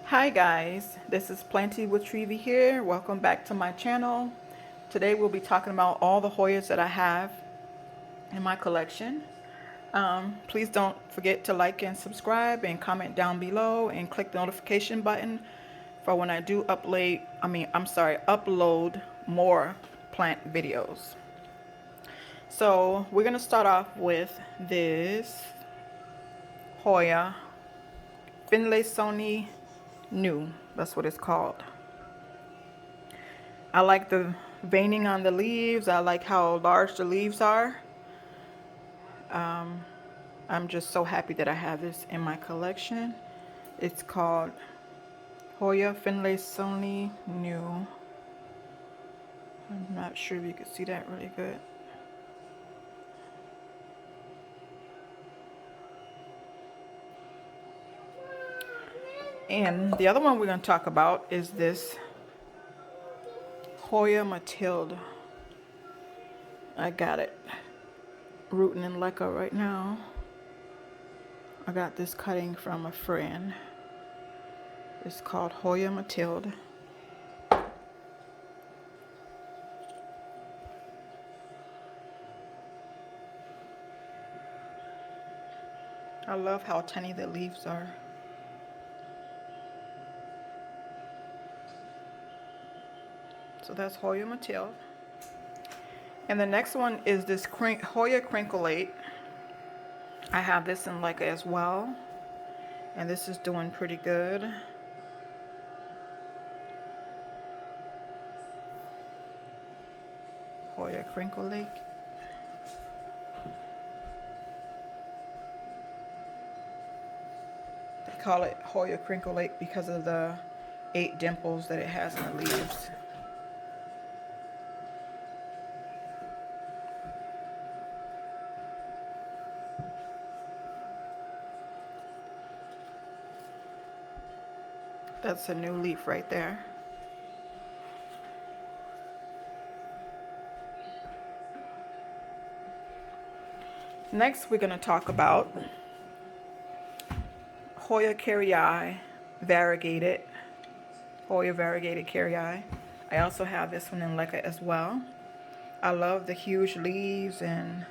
Hi guys, this is Plenty with Trevi here. Welcome back to my channel. Today we'll be talking about all the Hoyas that I have in my collection. Please don't forget to like and subscribe and comment down below and click the notification button for when I do upload more plant videos. So we're gonna start off with this Hoya Finlaysoni New. That's what it's called. I like the veining on the leaves. I like how large the leaves are. I'm just so happy that I have this in my collection. It's called Hoya Finlaysoni New. I'm not sure if you can see that really good. And the other one we're going to talk about is this Hoya Matilda. I got it rooting in leca right now. I got this cutting from a friend. It's called Hoya Matilda. I love how tiny the leaves are. So that's Hoya Matilda. And the next one is this Hoya Crinklate. I have this in leca as well. And this is doing pretty good. Hoya Crinklate. They call it Hoya Crinklate because of the 8 dimples that it has in the leaves. That's a new leaf right there. Next, we're going to talk about Hoya Variegated. Hoya Variegated Carrii. I also have this one in leca as well. I love the huge leaves and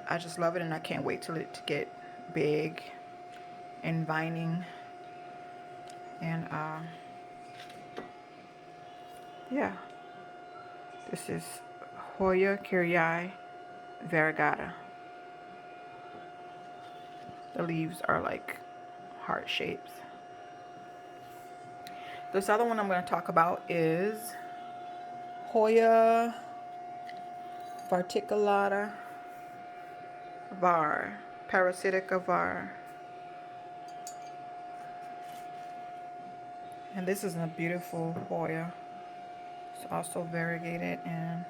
I just love it, and I can't wait till it to get big and vining. And yeah, this is Hoya Varagata. The leaves are like heart shapes. This other one I'm going to talk about is Hoya Parasitica var. And this is a beautiful Hoya. It's also variegated and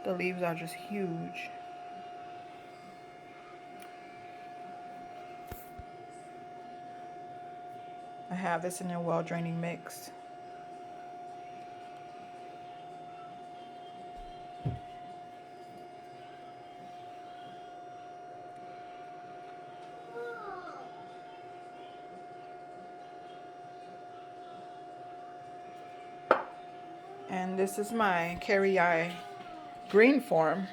the leaves are just huge. I have this in a well-draining mix. And this is my Carrii green form.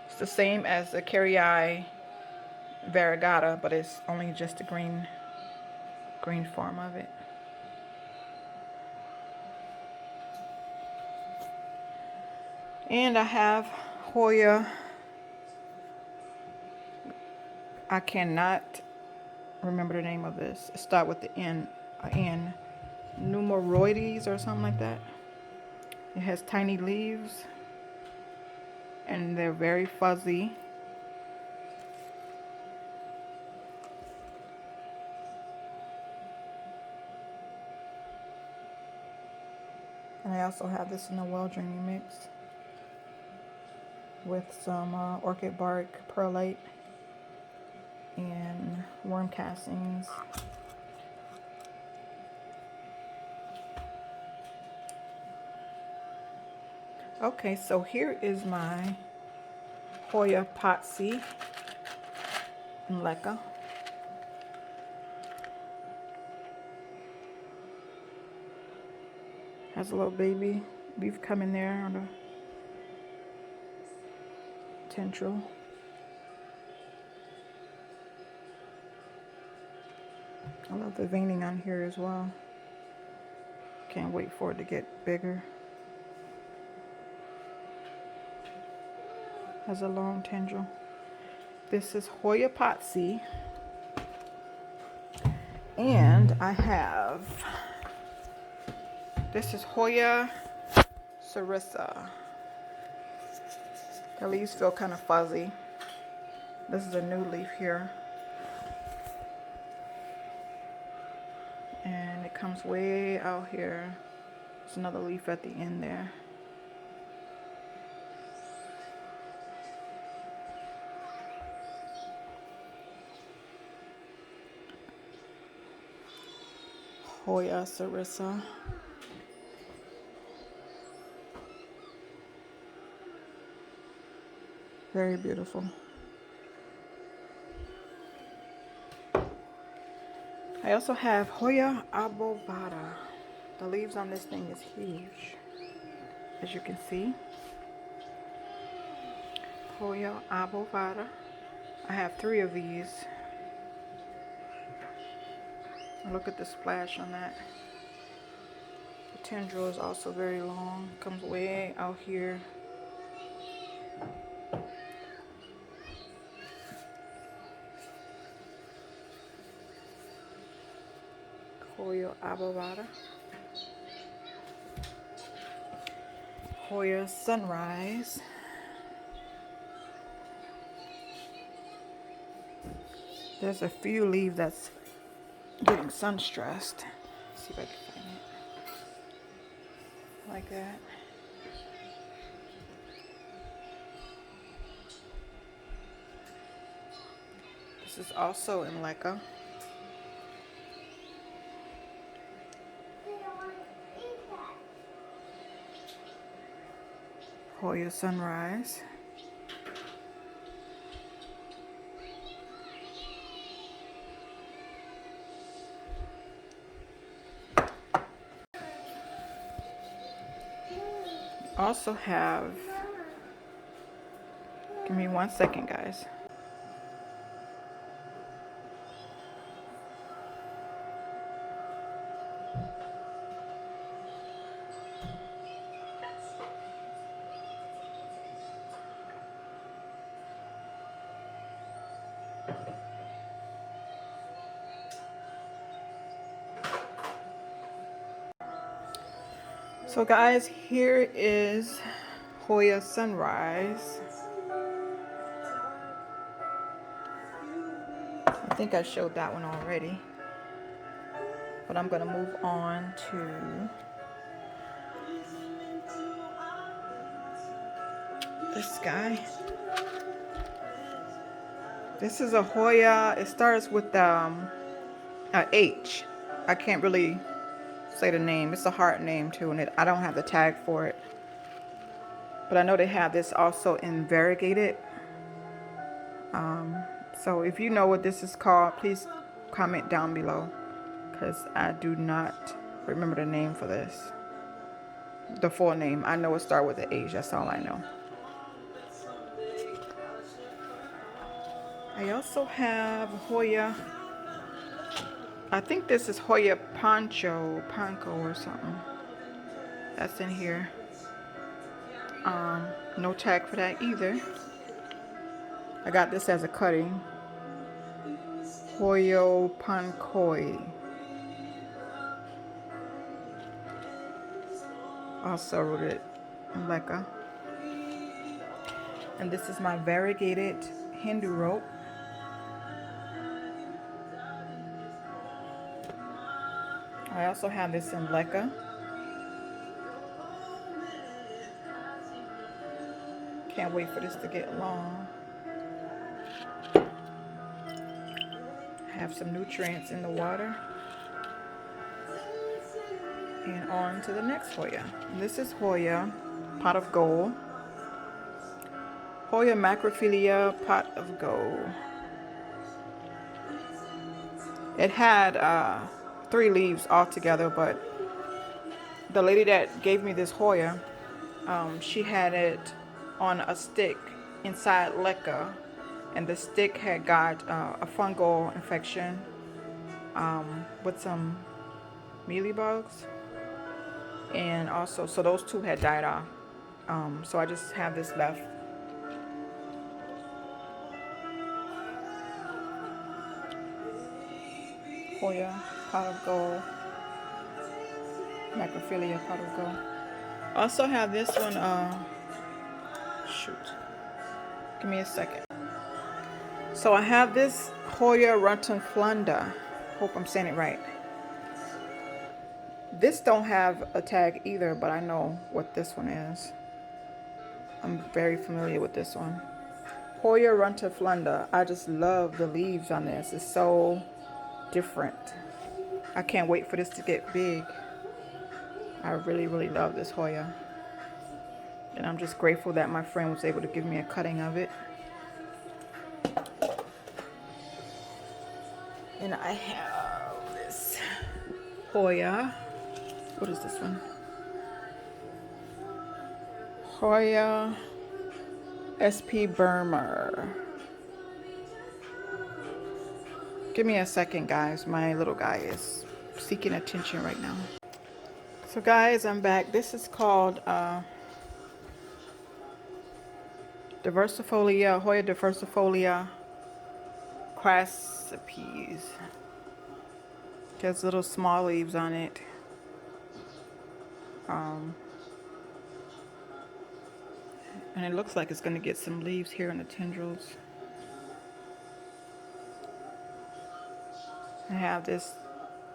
It's the same as the Carrii Varagata, but it's only just the green form of it. And I have Hoya. I cannot remember the name of this. It starts with the N. Numeroides or something like that. It has tiny leaves and they're very fuzzy. And I also have this in a well-draining mix with some orchid bark, perlite, and worm castings. Okay, so here is my Hoya Potsie in leca. Has a little baby leaf coming there on the tendril. I love the veining on here as well. Can't wait for it to get bigger. Has a long tendril. This is Hoya Potsie. And I have, this is Hoya Sarissa. The leaves feel kind of fuzzy. This is a new leaf here. And it comes way out here. There's another leaf at the end there. Hoya Sarissa. Very beautiful. I also have Hoya Abubada. The leaves on this thing is huge, as you can see. Hoya Abubada. I have 3 of these. Look at the splash on that. The tendril is also very long. Comes way out here. Hoya Abubada. Hoya Sunrise. There's a few leaves that's getting sun stressed. Let's see if I can find it. Like that. This is also in Leca. Hoya Sunrise. Also have, give me 1 second, guys. So guys, here is Hoya Sunrise. I think I showed that one already, but I'm going to move on to this guy. This is a Hoya. It starts with a H. I can't really say the name. It's a hard name too, and I don't have the tag for it. But I know they have this also in variegated. So if you know what this is called, please comment down below, because I do not remember the name for this. The full name. I know it starts with an H. That's all I know. I also have Hoya. I think this is Hoya Panco or something. That's in here. No tag for that either. I got this as a cutting. Hoya Pancoi. Also wrote it in Leca. And this is my variegated Hindu rope. I also have this in Leca. Can't wait for this to get long. Have some nutrients in the water. And on to the next Hoya. And this is Hoya Pot of Gold. Hoya Macrophilia Pot of Gold. It had 3 leaves altogether, but the lady that gave me this Hoya, she had it on a stick inside leca, and the stick had got a fungal infection with some mealybugs, and also so those two had died off. So I just have this left. Hoya Pot of Gold, Macrophilia Pot of Gold. Also have this one. Shoot, give me a second. So I have this Hoya Flounder. Hope I'm saying it right. This don't have a tag either, but I know what this one is. I'm very familiar with this one. Hoya Flounder. I just love the leaves on this. It's so different. I can't wait for this to get big. I really, really love this Hoya. And I'm just grateful that my friend was able to give me a cutting of it. And I have this Hoya. What is this one? Hoya SP Burmer. Give me a second, guys. My little guy is seeking attention right now. So guys, I'm back. This is called Diversifolia, Hoya Diversifolia Crassipes. Has little small leaves on it. And it looks like it's going to get some leaves here in the tendrils. I have this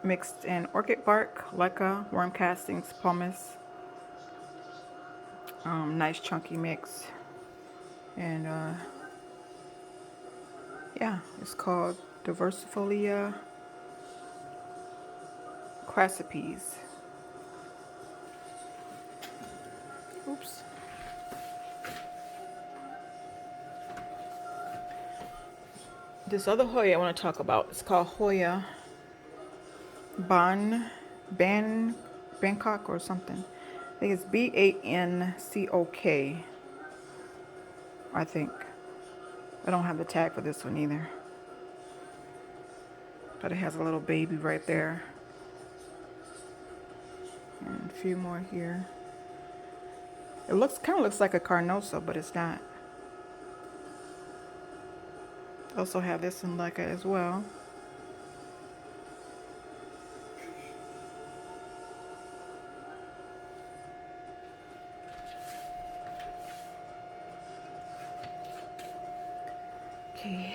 mixed in orchid bark, leca, worm castings, pumice. Nice chunky mix. And yeah, it's called Diversifolia Crassipes. Oops. This other Hoya I want to talk about is called Hoya Bangkok or something. I think it's Bankok. I think. I don't have the tag for this one either. But it has a little baby right there. And a few more here. It kind of looks like a carnosa, but it's not. Also have this in leca as well. Okay,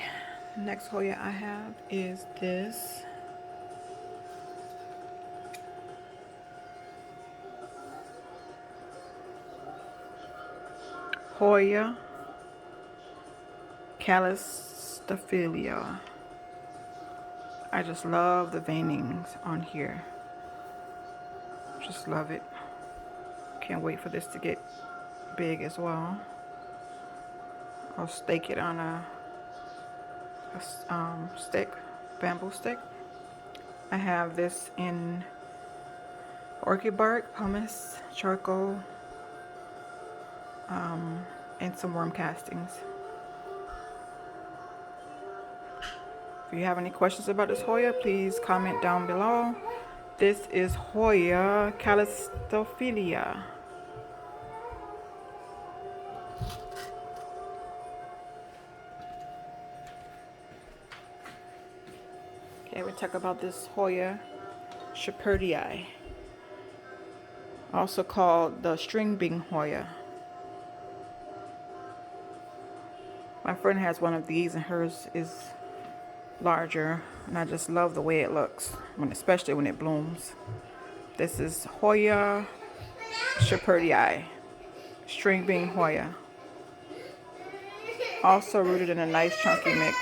next Hoya I have is this. Hoya Callus Philia. I just love the veinings on here. Just love it. Can't wait for this to get big as well. I'll stake it on a stick, bamboo stick. I have this in orchid bark, pumice, charcoal, and some worm castings. If you have any questions about this Hoya, please comment down below. This is Hoya Macrophilia. Okay, we'll talk about this Hoya Shepherdii, also called the string bean Hoya. My friend has one of these and hers is larger, and I just love the way it looks, especially when it blooms. This is Hoya Shepherdii, string bean Hoya. Also rooted in a nice chunky mix.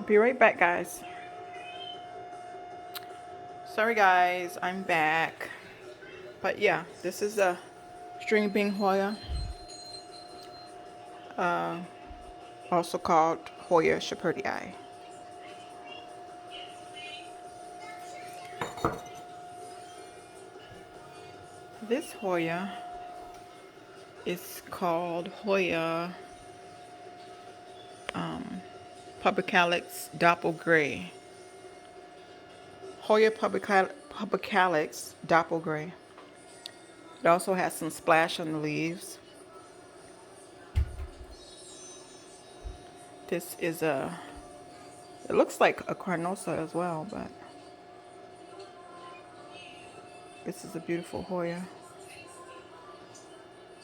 Be right back, guys. Sorry guys, I'm back. But yeah, this is a string bean Hoya. also called Hoya Shepherdii. This Hoya is called Hoya Pubicalyx Doppelgray. Hoya Pubicalyx Doppelgray. It also has some splash on the leaves. This is it looks like a carnosa as well, but this is a beautiful Hoya.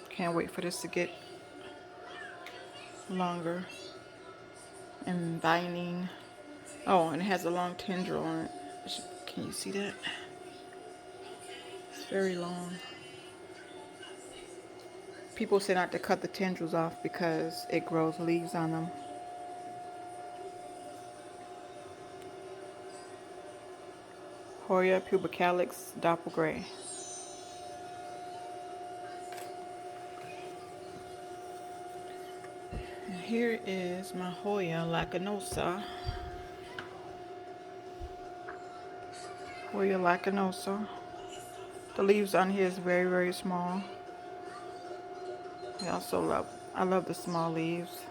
Can't wait for this to get longer and vining. Oh, and it has a long tendril on it. Can you see that? It's very long. People say not to cut the tendrils off because it grows leaves on them. Hoya Pubicalyx Doppelgray. And here is my Hoya Lakinosa. Hoya Lakinosa. The leaves on here is very, very small. I love the small leaves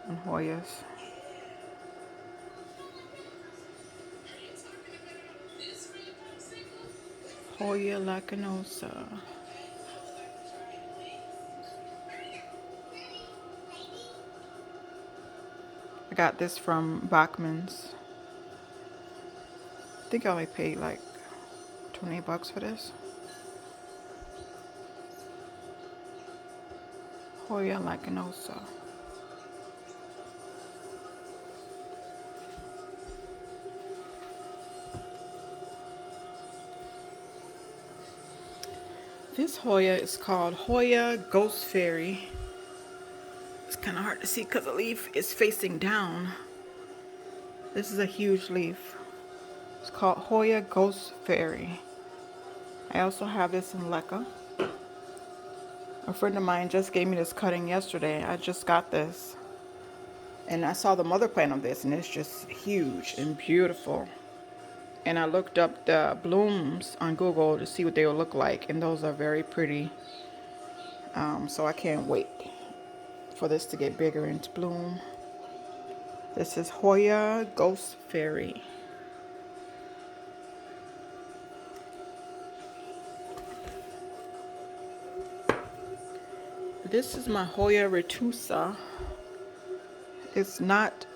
on Hoyas. Hoya Lakinosa. I got this from Bachman's. I think I only paid like $20 for this. Hoya Lakinosa. This Hoya is called Hoya Ghost Fairy. It's kind of hard to see because the leaf is facing down. This is a huge leaf. It's called Hoya Ghost Fairy. I also have this in Leca. A friend of mine just gave me this cutting yesterday. I just got this. And I saw the mother plant of this, and it's just huge and beautiful. And I looked up the blooms on Google to see what they will look like, and those are very pretty. So I can't wait for this to get bigger and to bloom. This is Hoya Ghost Fairy. This is my Hoya Retusa. It's not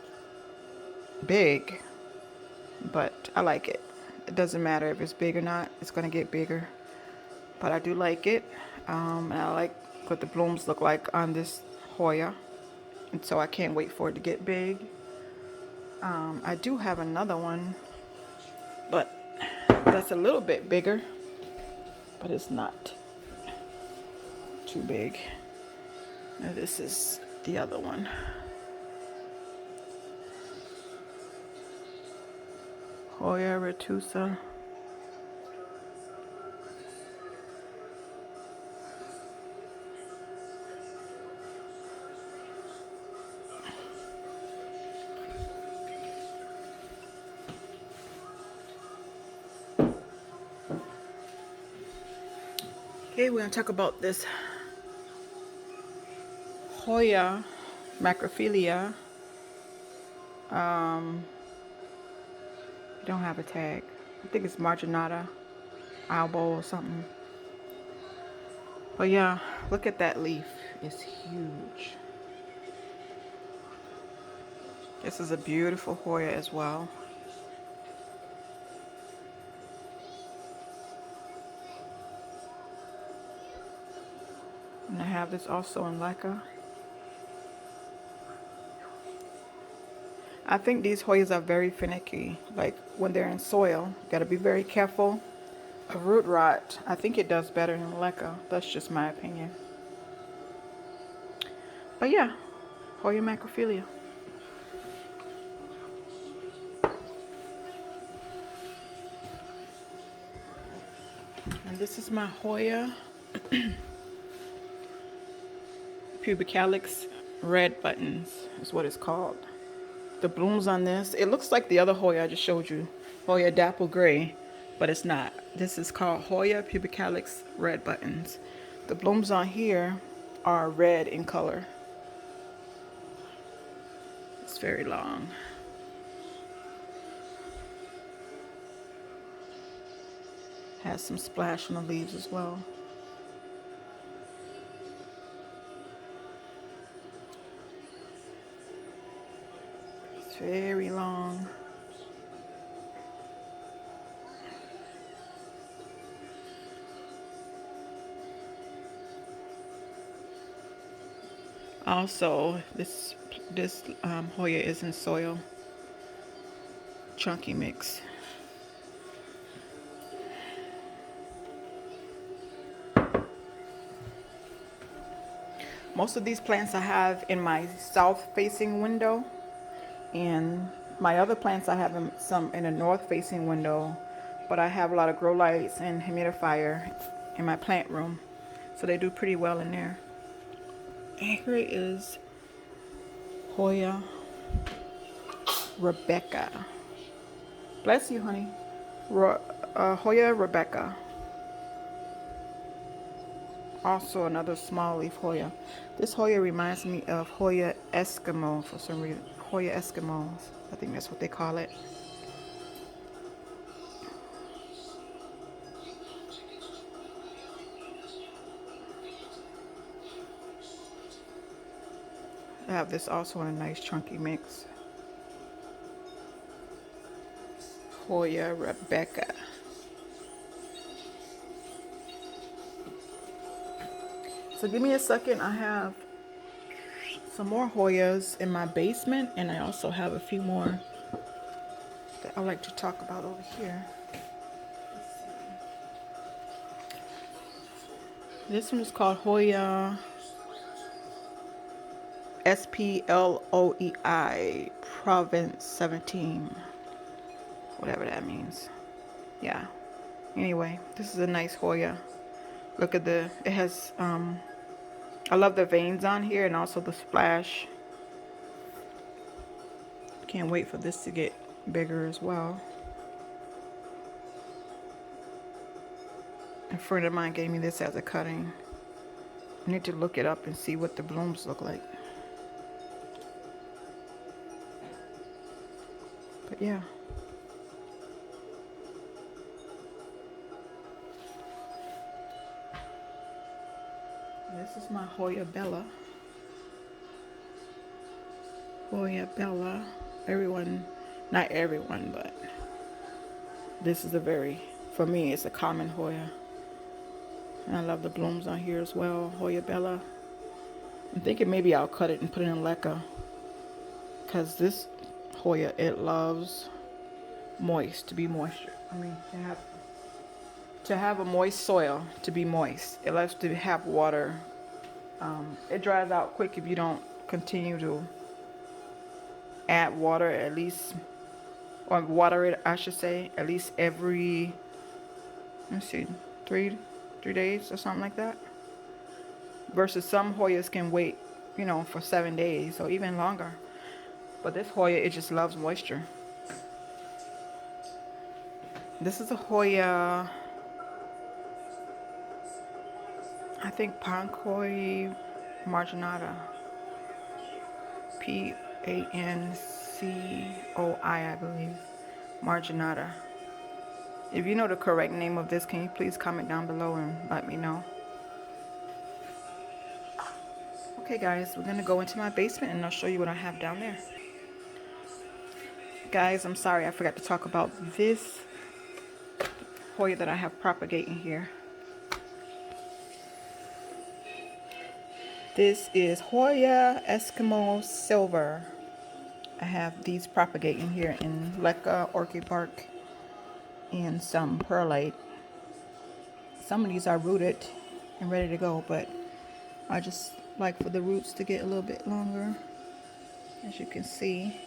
big, but I like it. It doesn't matter if it's big or not, it's going to get bigger. But I do like it. And I like what the blooms look like on this Hoya. And so I can't wait for it to get big. I do have another one, but that's a little bit bigger, but it's not too big. Now this is the other one. Hoya Retusa. Okay, we're going to talk about this Hoya Macrophilia. You don't have a tag. I think it's Marginata Albo or something. But yeah, look at that leaf. It's huge. This is a beautiful Hoya as well. And I have this also in Leca. I think these Hoyas are very finicky. Like when they're in soil, you gotta be very careful of root rot. I think it does better in Leca. That's just my opinion. But yeah, Hoya Macrophilia. And this is my Hoya Pubicalyx red buttons is what it's called. The blooms on this, it looks like the other Hoya I just showed you, Hoya Dapple Gray, but it's not. This is called Hoya Pubicalyx red buttons. The blooms on here are red in color. It's very long. Has some splash on the leaves as well. It's very long. Also, this Hoya is in soil, chunky mix. Most of these plants I have in my south-facing window, and my other plants I have some in a north-facing window, but I have a lot of grow lights and humidifier in my plant room, so they do pretty well in there. And here is Hoya Rebecca. Bless you, honey. Hoya Rebecca. Also another small leaf Hoya. This Hoya reminds me of Hoya Eskimo for some reason. Hoya Eskimos. I think that's what they call it. I have this also in a nice chunky mix. Hoya Rebecca. So give me a second. I have some more Hoyas in my basement, and I also have a few more that I like to talk about over here. This one is called Hoya Sploei Province 17. Whatever that means. Yeah. Anyway, this is a nice Hoya. Look at it has, I love the veins on here and also the splash. Can't wait for this to get bigger as well. A friend of mine gave me this as a cutting. I need to look it up and see what the blooms look like. But yeah. This is my Hoya Bella. Hoya Bella. Everyone, not everyone, but this is a very, for me, it's a common Hoya. And I love the blooms on here as well. Hoya Bella. I'm thinking maybe I'll cut it and put it in leca, because this Hoya, it loves to be moisture. I mean, to have a moist soil, to be moist. It loves to have water. It dries out quick if you don't continue to add water, at least, or water it, I should say, at least every, let's see, three days or something like that. Versus some Hoyas can wait, for 7 days or even longer. But this Hoya, it just loves moisture. This is a Hoya, I think Pancoi marginata. Pancoi, I believe. Marginata. If you know the correct name of this, can you please comment down below and let me know? Okay guys, we're gonna go into my basement and I'll show you what I have down there. Guys, I'm sorry I forgot to talk about this Hoya that I have propagating here. This is Hoya Eskimo Silver. I have these propagating here in leca, orchid bark, and some perlite. Some of these are rooted and ready to go, but I just like for the roots to get a little bit longer, as you can see.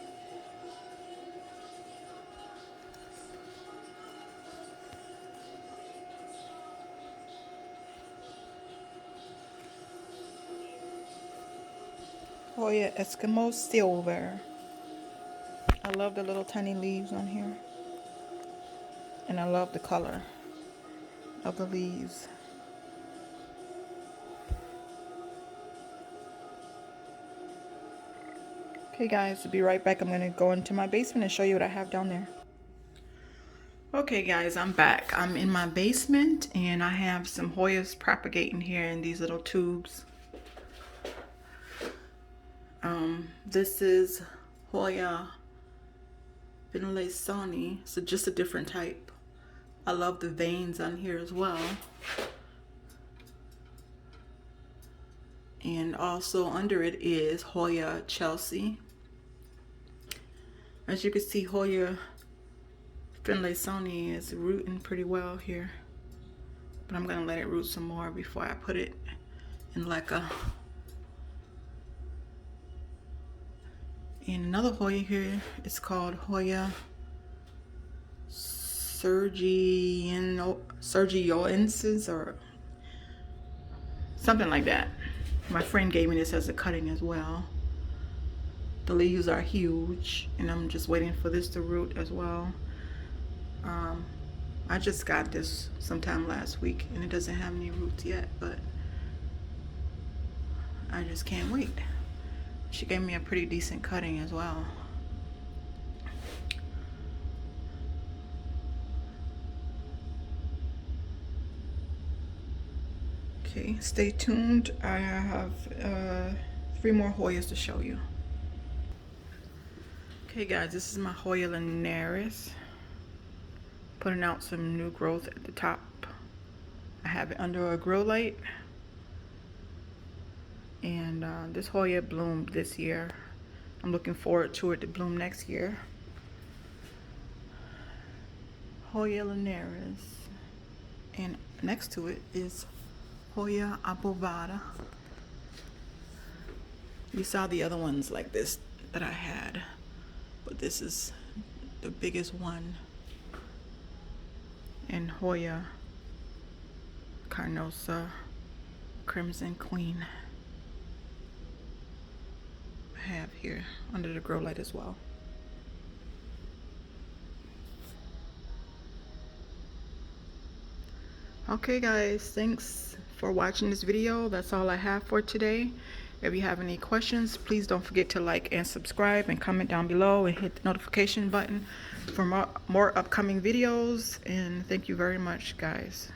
Hoya Eskimo Silver. I love the little tiny leaves on here. And I love the color of the leaves. Okay guys, to be right back. I'm gonna go into my basement and show you what I have down there. Okay guys, I'm back. I'm in my basement and I have some Hoyas propagating here in these little tubes. This is Hoya Bella, so just a different type. I love the veins on here as well. And also under it is Hoya Chelsea. As you can see, Hoya Bella is rooting pretty well here. But I'm gonna let it root some more before I put it in like a... And another Hoya here, it's called Hoya Sergioensis or something like that. My friend gave me this as a cutting as well. The leaves are huge and I'm just waiting for this to root as well. I just got this sometime last week and it doesn't have any roots yet, but I just can't wait. She gave me a pretty decent cutting as well. Okay, stay tuned. I have 3 more Hoyas to show you. Okay guys, this is my Hoya Linares. Putting out some new growth at the top. I have it under a grow light. And this Hoya bloomed this year. I'm looking forward to it to bloom next year. Hoya Linares. And next to it is Hoya Abubada. You saw the other ones like this that I had, but this is the biggest one. And Hoya Lakinosa Crimson Queen. Have here under the grow light as well. Okay guys, thanks for watching this video. That's all I have for today. If you have any questions, please don't forget to like and subscribe and comment down below and hit the notification button for more upcoming videos. And thank you very much guys.